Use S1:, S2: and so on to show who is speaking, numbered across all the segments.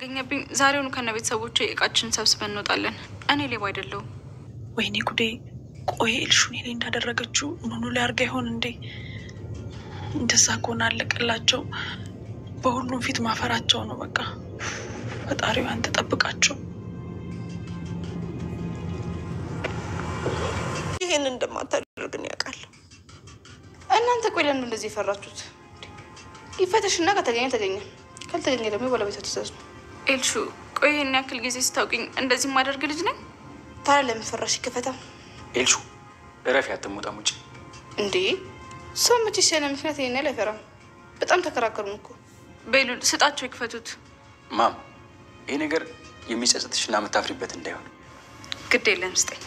S1: ካገኘብኝ ዛሬውኑ ከነ ቤተሰቦቼ እቃችን ሰብስበን እንወጣለን። እኔ ሌባ አይደለሁም።
S2: ወይኔ ጉዴ! ቆይ ኤልሹን እኔ እንዳደረገችው ኑኑ ላይ አድርጋ ይሆን እንዴ? እንደዛ ከሆነ አለቀላቸው። በሁሉም ፊት ማፈራቸው ነው። በቃ ፈጣሪው አንተ ጠብቃቸው።
S3: ይሄን እንደማታደርግን ያውቃል።
S1: እናንተ ቆይ ለምን እንደዚህ ፈራችሁት? ይፈተሽና ከተገኘ ተገኘ፣ ካልተገኘ ደግሞ ባለቤቱ ትእዛዝ ነው። ኤልሹ ቆይ ይሄን ያክል ጊዜ ስታውቂኝ እንደዚህ ማደርግ ልጅ ነኝ? ታዲያ ለምን ፈራሽ? ይከፈታ።
S4: ኤልሹ እረፊ፣ አትሞጣም ውጪ።
S1: እንዴ ሰው መቼ ሲያለ ምክንያት ይሄን ያህል አይፈራም። በጣም ተከራከሩን እኮ። በይሉል ስጣቸው ይክፈቱት።
S4: ማም ይሄ ነገር የሚጸጽትሽና የምታፍሪበት እንዳይሆን
S1: ግድ የለም ስጠኝ።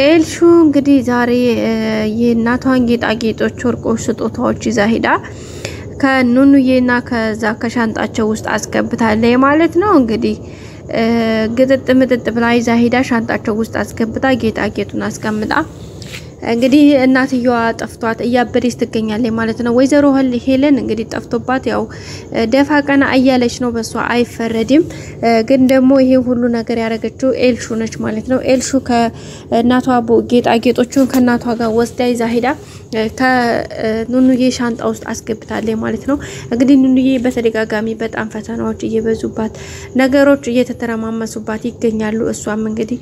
S5: ኤልሹ እንግዲህ ዛሬ የእናቷን ጌጣጌጦች፣ ወርቆች፣ ስጦታዎች ይዛ ሄዳ ከኑኑዬና ከዛ ከሻንጣቸው ውስጥ አስገብታለች ማለት ነው። እንግዲህ ግጥጥ ምጥጥ ብላ ይዛ ሄዳ ሻንጣቸው ውስጥ አስገብታ ጌጣጌጡን አስቀምጣ እንግዲህ እናትየዋ ጠፍቷት እያበደች ትገኛለች ማለት ነው። ወይዘሮ ሄለን እንግዲህ ጠፍቶባት ያው ደፋ ቀና እያለች ነው። በሷ አይፈረድም። ግን ደግሞ ይሄ ሁሉ ነገር ያደረገችው ኤልሹ ነች ማለት ነው። ኤልሹ ከእናቷ ጌጣጌጦቹን ከእናቷ ጋር ወስዳ ይዛ ሄዳ ከኑኑዬ ሻንጣ ውስጥ አስገብታለች ማለት ነው። እንግዲህ ኑኑዬ በተደጋጋሚ በጣም ፈተናዎች እየበዙባት ነገሮች እየተተረማመሱባት ይገኛሉ። እሷም እንግዲህ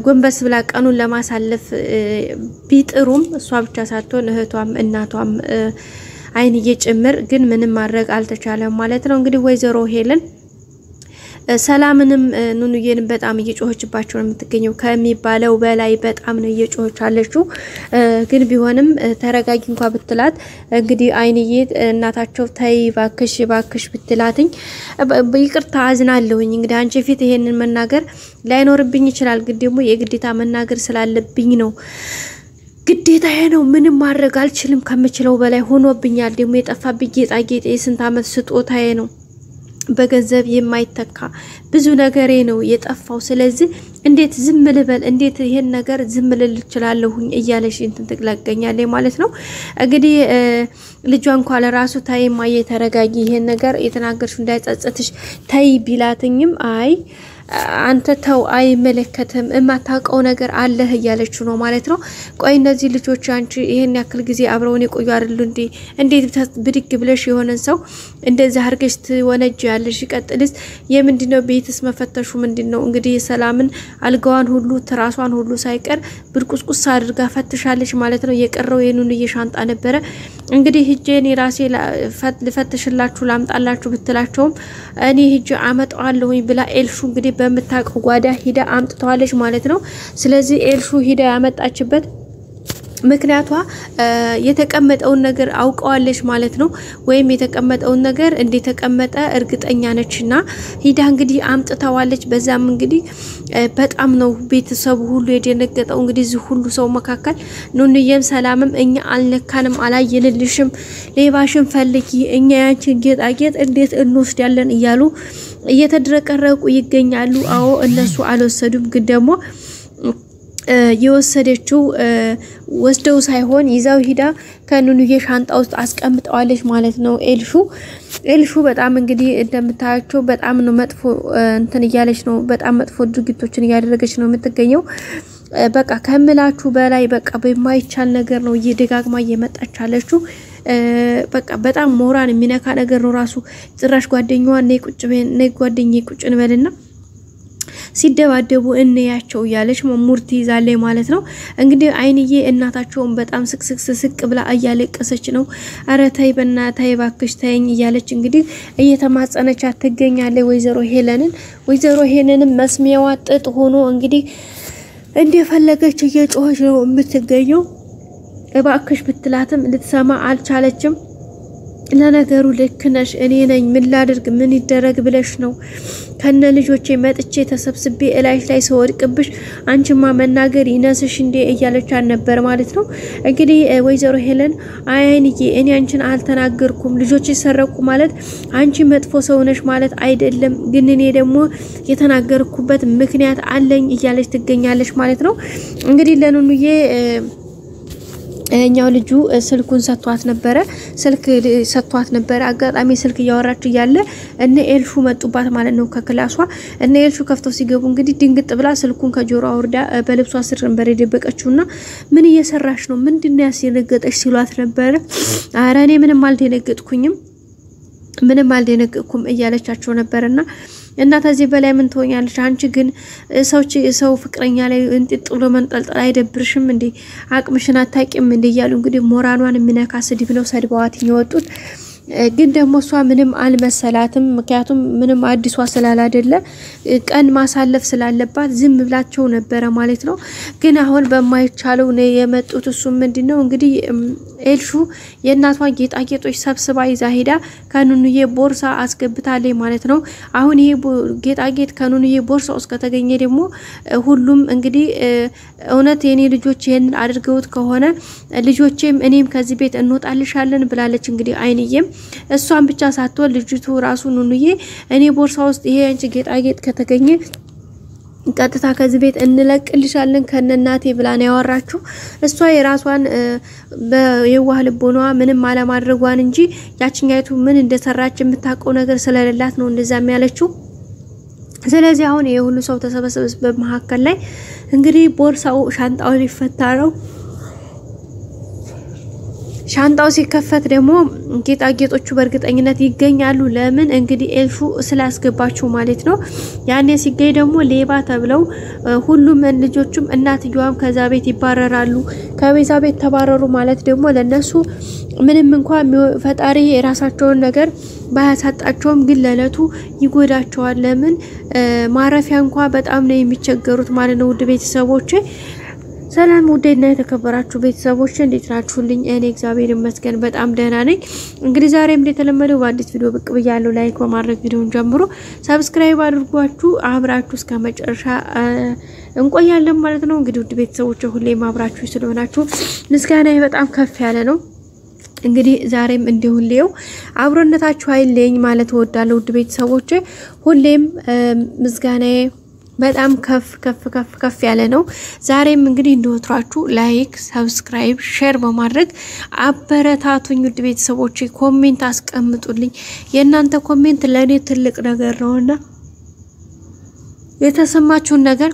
S5: ጎንበስ ብላ ቀኑን ለማሳለፍ ቢጥሩም እሷ ብቻ ሳትሆን እህቷም እናቷም አይንዬ ጭምር ግን ምንም ማድረግ አልተቻለም ማለት ነው። እንግዲህ ወይዘሮ ሄለን ሰላምንም ኑኑዬን በጣም እየጮህችባቸው ነው የምትገኘው። ከሚባለው በላይ በጣም ነው እየጮህች አለችው። ግን ቢሆንም ተረጋጊ እንኳን ብትላት እንግዲህ አይንዬ እናታቸው ተይ ባክሽ ባክሽ ብትላትኝ ይቅርታ አዝናለሁኝ እንግዲህ አንቺ ፊት ይሄንን መናገር ላይኖርብኝ ይችላል፣ ግን ደግሞ የግዴታ መናገር ስላለብኝ ነው ግዴታዬ ነው። ምንም ማድረግ አልችልም። ከምችለው በላይ ሆኖብኛል። ደግሞ የጠፋብኝ ጌጣጌጥ የስንት አመት ስጦታዬ ነው። በገንዘብ የማይተካ ብዙ ነገሬ ነው የጠፋው። ስለዚህ እንዴት ዝም ልበል? እንዴት ይሄን ነገር ዝም ልል እችላለሁኝ? እያለሽ እንትን ትግላገኛለች ማለት ነው። እንግዲህ ልጇ እንኳን ለራሱ ታይ ማየ ተረጋጊ፣ ይሄን ነገር የተናገርሽ እንዳይጸጽትሽ ታይ ቢላትኝም አይ አንተ ተው አይመለከተም እማታውቀው ነገር አለህ እያለች ነው ማለት ነው። ቆይ እነዚህ ልጆች አንቺ ይሄን ያክል ጊዜ አብረውን የቆዩ አይደሉ እንዴ? እንዴት ብድግ ብለሽ የሆነን ሰው እንደዛ አርገሽ ትወነጅ ያለሽ? ይቀጥልስ የምንድነው? ቤትስ መፈተሹ ምንድነው? እንግዲህ ሰላምን አልጋዋን ሁሉ ትራሷን ሁሉ ሳይቀር ብርቁስቁስ አድርጋ ፈትሻለች ማለት ነው። የቀረው የኑኑዬ ሻንጣ ነበረ። እንግዲህ ሂጄን ራሴ ልፈትሽላችሁ ላምጣላችሁ ብትላቸውም እኔ ሂጄ አመጣዋለሁኝ ብላ ኤልሹ እንግዲህ በመታቀው ጓዳ ሂዳ አምጥተዋለች ማለት ነው። ስለዚህ ኤልሹ ሂዳ ያመጣችበት ምክንያቷ የተቀመጠውን ነገር አውቀዋለች ማለት ነው። ወይም የተቀመጠውን ነገር እንደተቀመጠ እርግጠኛ ነችና ሂዳ እንግዲህ አምጥተዋለች። በዛም እንግዲህ በጣም ነው ቤተሰቡ ሁሉ የደነገጠው። እንግዲህ እዚህ ሁሉ ሰው መካከል ኑኑዬም ሰላምም እኛ አልነካንም አላየንልሽም፣ ሌባሽን ፈልጊ፣ እኛ ያንቺን ጌጣጌጥ እንዴት እንወስዳለን እያሉ እየተድረቀረቁ ይገኛሉ። አዎ እነሱ አልወሰዱም፣ ግን ደግሞ የወሰደችው ወስደው ሳይሆን ይዛው ሂዳ ከኑኑዬ ሻንጣ ውስጥ አስቀምጠዋለች ማለት ነው። ኤልሹ በጣም እንግዲህ እንደምታያቸው በጣም ነው መጥፎ እንትን እያለች ነው። በጣም መጥፎ ድርጊቶችን እያደረገች ነው የምትገኘው። በቃ ከምላችሁ በላይ በቃ በማይቻል ነገር ነው እየደጋግማ እየመጣች አለችው። በቃ በጣም ሞራን የሚነካ ነገር ነው ራሱ። ጭራሽ ጓደኛዋ ነይ ቁጭ በይ ነይ ጓደኛዬ ቁጭ እንበልና ሲደባደቡ እንያቸው እያለች ሙርቲ ይዛለች ማለት ነው። እንግዲህ አይንዬ እናታቸውን በጣም ስቅስቅ ብላ እያለቀሰች ነው። አረ ተይ በእናትህ እባክሽ ተይኝ እያለች እንግዲህ እየተማጸነቻት ትገኛለች ወይዘሮ ሄለንም መስሚያዋ ጥጥ ሆኖ እንግዲህ እንደፈለገች እየጮኸች ነው የምትገኘው። እባክሽ ብትላትም ልትሰማ አልቻለችም። ለነገሩ ልክ ነሽ፣ እኔ ነኝ ምን ላድርግ ምን ይደረግ ብለሽ ነው ከነ ልጆቼ መጥቼ ተሰብስቤ እላይሽ ላይ ሰወድቅብሽ አንቺማ መናገር ይነስሽ እንዴ እያለቻት ነበር ማለት ነው። እንግዲህ ወይዘሮ ሄለን አይንዬ እኔ አንቺን አልተናገርኩም፣ ልጆቼ ሰረቁ ማለት አንቺ መጥፎ ሰው ነሽ ማለት አይደለም፣ ግን እኔ ደግሞ የተናገርኩበት ምክንያት አለኝ እያለች ትገኛለች ማለት ነው። እንግዲህ ለኑኑዬ እኛው ልጁ ስልኩን ሰጥቷት ነበረ አጋጣሚ ስልክ እያወራች እያለ እነ ኤልሹ መጡባት ማለት ነው ከክላሷ። እነ ኤልሹ ከፍተው ሲገቡ እንግዲህ ድንግጥ ብላ ስልኩን ከጆሮ አውርዳ በልብሷ ስር ነበር የደበቀችውና ምን እየሰራሽ ነው ምንድነው ያስደነገጠሽ ሲሏት ነበረ። ኧረ እኔ ምንም አልደነገጥኩም እያለቻቸው ነበርና እና ተዚህ በላይ ምን ትሆኛለሽ አንቺ ግን ሰው ፍቅረኛ ላይ እንጥጥ ብሎ መንጠልጠል አይደብርሽም እንዴ አቅምሽን አታቂም እንዴ እያሉ እንግዲህ ሞራኗን የሚነካ ስድብ ነው ሰድባዋት ይወጡት። ግን ደግሞ እሷ ምንም አልመሰላትም ምክንያቱም ምንም አዲሷ ስላላደለ ቀን ማሳለፍ ስላለባት ዝም ብላቸው ነበር ማለት ነው። ግን አሁን በማይቻለው ነው የመጡት። እሱ ምንድነው እንግዲህ ኤልሹ የእናቷን ጌጣጌጦች ሰብስባ ይዛ ሄዳ ከኑኑዬ ቦርሳ አስገብታለች ማለት ነው። አሁን ይሄ ጌጣጌጥ ከኑኑዬ ቦርሳ ውስጥ ከተገኘ ደግሞ ሁሉም እንግዲህ እውነት የኔ ልጆች ይሄን አድርገውት ከሆነ ልጆቼም እኔም ከዚህ ቤት እንወጣልሻለን ብላለች። እንግዲህ አይንዬም እሷን ብቻ ሳትወል ልጅቱ ራሱ ኑኑዬ እኔ ቦርሳ ውስጥ ይሄ አንቺ ጌጣጌጥ ከተገኘ ቀጥታ ከዚህ ቤት እንለቅልሻለን ከነናቴ ብላ ነው ያወራችሁ። እሷ የራሷን በየዋህ ልቦኗ ምንም አለማድረጓን እንጂ ያቺኛይቱ ምን እንደሰራች የምታውቀው ነገር ስለሌላት ነው እንደዛም ያለችው። ስለዚህ አሁን የሁሉ ሰው ተሰበሰበበት መሐከል ላይ እንግዲህ ቦርሳው ሻንጣው ሊፈታ ነው። ሻንጣው ሲከፈት ደግሞ ጌጣጌጦቹ በእርግጠኝነት ይገኛሉ። ለምን እንግዲህ ኤልሹ ስላስገባችሁ ማለት ነው። ያኔ ሲገኝ ደግሞ ሌባ ተብለው ሁሉም ልጆቹም እናትየዋም ከዛ ቤት ይባረራሉ። ከቤዛ ቤት ተባረሩ ማለት ደግሞ ለነሱ ምንም እንኳን ፈጣሪ የራሳቸውን ነገር ባያሳጣቸውም ግን ለለቱ ይጎዳቸዋል። ለምን ማረፊያ እንኳን በጣም ነው የሚቸገሩት ማለት ነው። ውድ ቤተሰቦቼ ሰላም ውዴና የተከበራችሁ ቤተሰቦች እንዴት ናችሁልኝ? እኔ እግዚአብሔር ይመስገን በጣም ደህና ነኝ። እንግዲህ ዛሬም እንደተለመደው በአዲስ ቪዲዮ ብቅ ብያለሁ። ላይክ በማድረግ ቪዲዮውን ጀምሮ ሰብስክራይብ አድርጓችሁ አብራችሁ እስከ መጨረሻ እንቆያለን ማለት ነው። እንግዲህ ውድ ቤተሰቦች ሁሌም አብራችሁ ስለሆናችሁ ምስጋናዬ በጣም ከፍ ያለ ነው። እንግዲህ ዛሬም እንደሁሌው አብሮነታችሁ አይለኝ ማለት እወዳለሁ። ውድ ቤተሰቦች ሁሌም ምስጋናዬ በጣም ከፍ ያለ ነው። ዛሬም እንግዲህ እንደወትራችሁ ላይክ ሰብስክራይብ ሼር በማድረግ አበረታቱኝ። ውድ ቤተሰቦች ኮሜንት አስቀምጡልኝ። የእናንተ ኮሜንት ለኔ ትልቅ ነገር ነውና የተሰማችሁን ነገር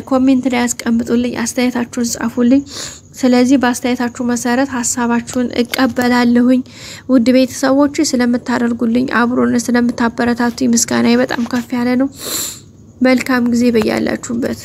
S5: ኮሜንት ላይ አስቀምጡልኝ፣ አስተያየታችሁን ጻፉልኝ። ስለዚህ በአስተያየታችሁ መሰረት ሐሳባችሁን እቀበላለሁኝ። ውድ ቤተሰቦች ስለምታደርጉልኝ አብሮነት ስለምታበረታቱኝ ምስጋናዬ በጣም ከፍ ያለ ነው። መልካም ጊዜ በያላችሁበት